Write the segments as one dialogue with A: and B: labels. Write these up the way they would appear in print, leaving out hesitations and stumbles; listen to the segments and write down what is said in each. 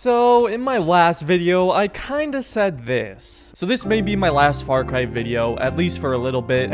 A: So, in my last video, I kinda said this. So this may be my last Far Cry video, at least for a little bit.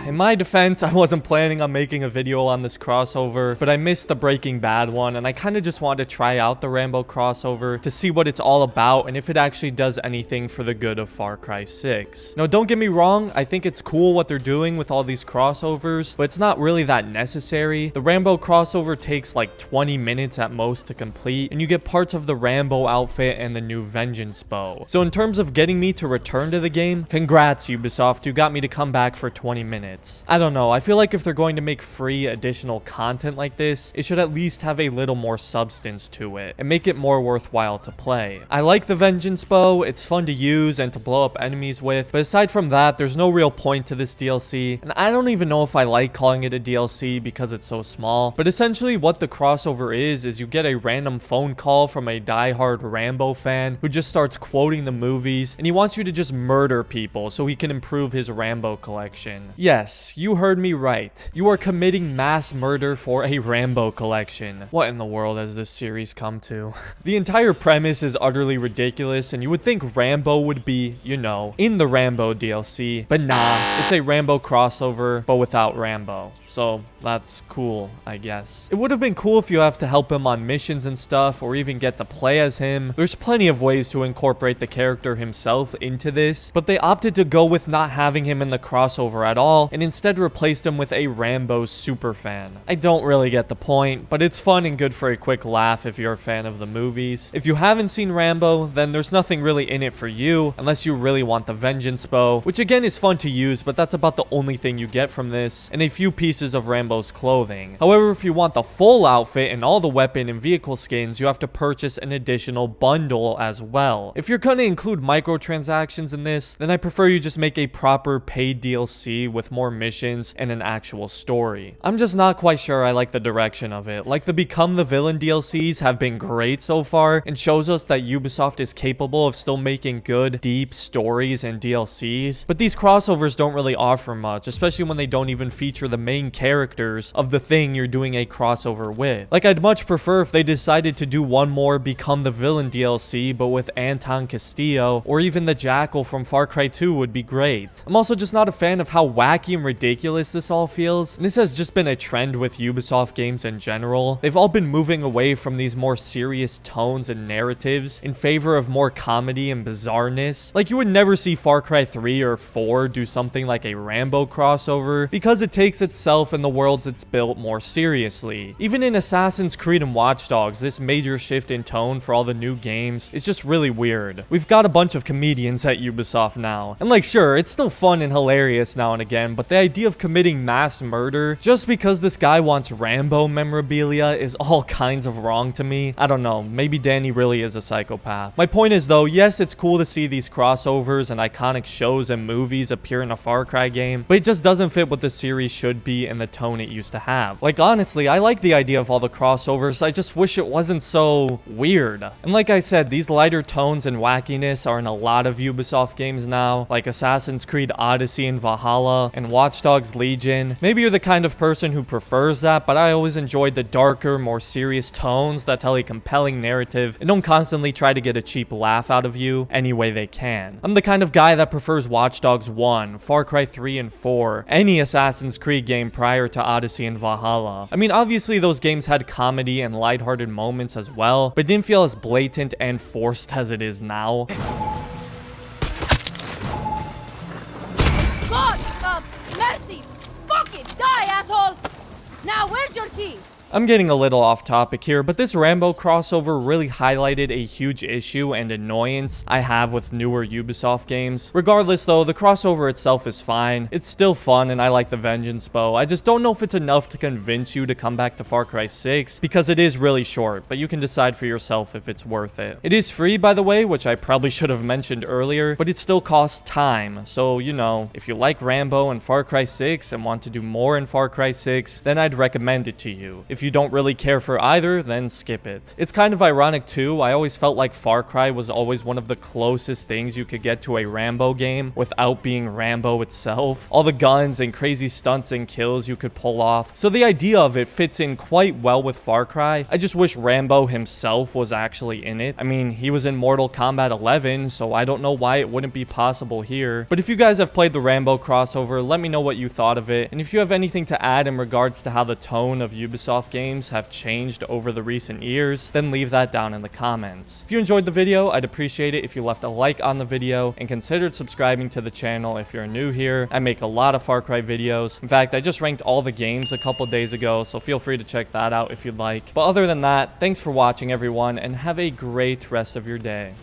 A: In my defense, I wasn't planning on making a video on this crossover, but I missed the Breaking Bad one, and I kind of just wanted to try out the Rambo crossover to see what it's all about and if it actually does anything for the good of Far Cry 6. Now, don't get me wrong, I think it's cool what they're doing with all these crossovers, but it's not really that necessary. The Rambo crossover takes like 20 minutes at most to complete, and you get parts of the Rambo outfit and the new Vengeance bow. So in terms of getting me to return to the game, congrats Ubisoft, you got me to come back for 20 minutes. I don't know, I feel like if they're going to make free additional content like this, it should at least have a little more substance to it and make it more worthwhile to play. I like the Vengeance bow, it's fun to use and to blow up enemies with, but aside from that, there's no real point to this DLC, and I don't even know if I like calling it a DLC because it's so small, but essentially what the crossover is you get a random phone call from a diehard Rambo fan who just starts quoting the movies, and he wants you to just murder people so he can improve his Rambo collection. Yes, you heard me right. You are committing mass murder for a Rambo collection. What in the world has this series come to? The entire premise is utterly ridiculous, and you would think Rambo would be, you know, in the Rambo DLC, but nah, it's a Rambo crossover, but without Rambo. So that's cool, I guess. It would have been cool if you have to help him on missions and stuff, or even get to play as him. There's plenty of ways to incorporate the character himself into this, but they opted to go with not having him in the crossover at all, and instead replaced him with a Rambo superfan. I don't really get the point, but it's fun and good for a quick laugh if you're a fan of the movies. If you haven't seen Rambo, then there's nothing really in it for you, unless you really want the Vengeance bow, which again is fun to use, but that's about the only thing you get from this, and a few pieces of Rambo's clothing. However, if you want the full outfit and all the weapon and vehicle skins, you have to purchase an additional bundle as well. If you're gonna include microtransactions in this, then I prefer you just make a proper paid DLC with more missions and an actual story. I'm just not quite sure I like the direction of it. Like the Become the Villain DLCs have been great so far and shows us that Ubisoft is capable of still making good, deep stories and DLCs, but these crossovers don't really offer much, especially when they don't even feature the main characters of the thing you're doing a crossover with. Like, I'd much prefer if they decided to do one more Become the Villain DLC, but with Anton Castillo, or even the Jackal from Far Cry 2 would be great. I'm also just not a fan of how wacky and ridiculous this all feels, and this has just been a trend with Ubisoft games in general. They've all been moving away from these more serious tones and narratives in favor of more comedy and bizarreness. Like, you would never see Far Cry 3 or 4 do something like a Rambo crossover, because it takes itself and the worlds it's built more seriously. Even in Assassin's Creed and Watch Dogs, this major shift in tone for all the new games is just really weird. We've got a bunch of comedians at Ubisoft now, and like, sure, it's still fun and hilarious now and again, but the idea of committing mass murder just because this guy wants Rambo memorabilia is all kinds of wrong to me. I don't know, maybe Danny really is a psychopath. My point is though, yes, it's cool to see these crossovers and iconic shows and movies appear in a Far Cry game, but it just doesn't fit what the series should be and the tone it used to have. Like, honestly, I like the idea of all the crossovers, I just wish it wasn't so weird. And like I said, these lighter tones and wackiness are in a lot of Ubisoft games now, like Assassin's Creed Odyssey and Valhalla, and Watch Dogs Legion. Maybe you're the kind of person who prefers that, but I always enjoyed the darker, more serious tones that tell a compelling narrative and don't constantly try to get a cheap laugh out of you any way they can. I'm the kind of guy that prefers Watch Dogs 1, Far Cry 3 and 4, any Assassin's Creed game prior to Odyssey and Valhalla. I mean, obviously those games had comedy and lighthearted moments as well, but didn't feel as blatant and forced as it is now.
B: God, mercy! Fucking die, asshole! Now, where's your key?
A: I'm getting a little off topic here, but this Rambo crossover really highlighted a huge issue and annoyance I have with newer Ubisoft games. Regardless though, the crossover itself is fine. It's still fun and I like the Vengeance bow. I just don't know if it's enough to convince you to come back to Far Cry 6 because it is really short, but you can decide for yourself if it's worth it. It is free, by the way, which I probably should have mentioned earlier, but it still costs time. So, you know, if you like Rambo and Far Cry 6 and want to do more in Far Cry 6, then I'd recommend it to you. If if you don't really care for either, then skip it. It's kind of ironic too, I always felt like Far Cry was always one of the closest things you could get to a Rambo game without being Rambo itself. All the guns and crazy stunts and kills you could pull off. So the idea of it fits in quite well with Far Cry. I just wish Rambo himself was actually in it. I mean, he was in Mortal Kombat 11, so I don't know why it wouldn't be possible here. But if you guys have played the Rambo crossover, let me know what you thought of it. And if you have anything to add in regards to how the tone of Ubisoft games have changed over the recent years, then leave that down in the comments. If you enjoyed the video, I'd appreciate it if you left a like on the video and considered subscribing to the channel if you're new here. I make a lot of Far Cry videos. In fact, I just ranked all the games a couple days ago, so feel free to check that out if you'd like. But other than that, thanks for watching everyone, and have a great rest of your day.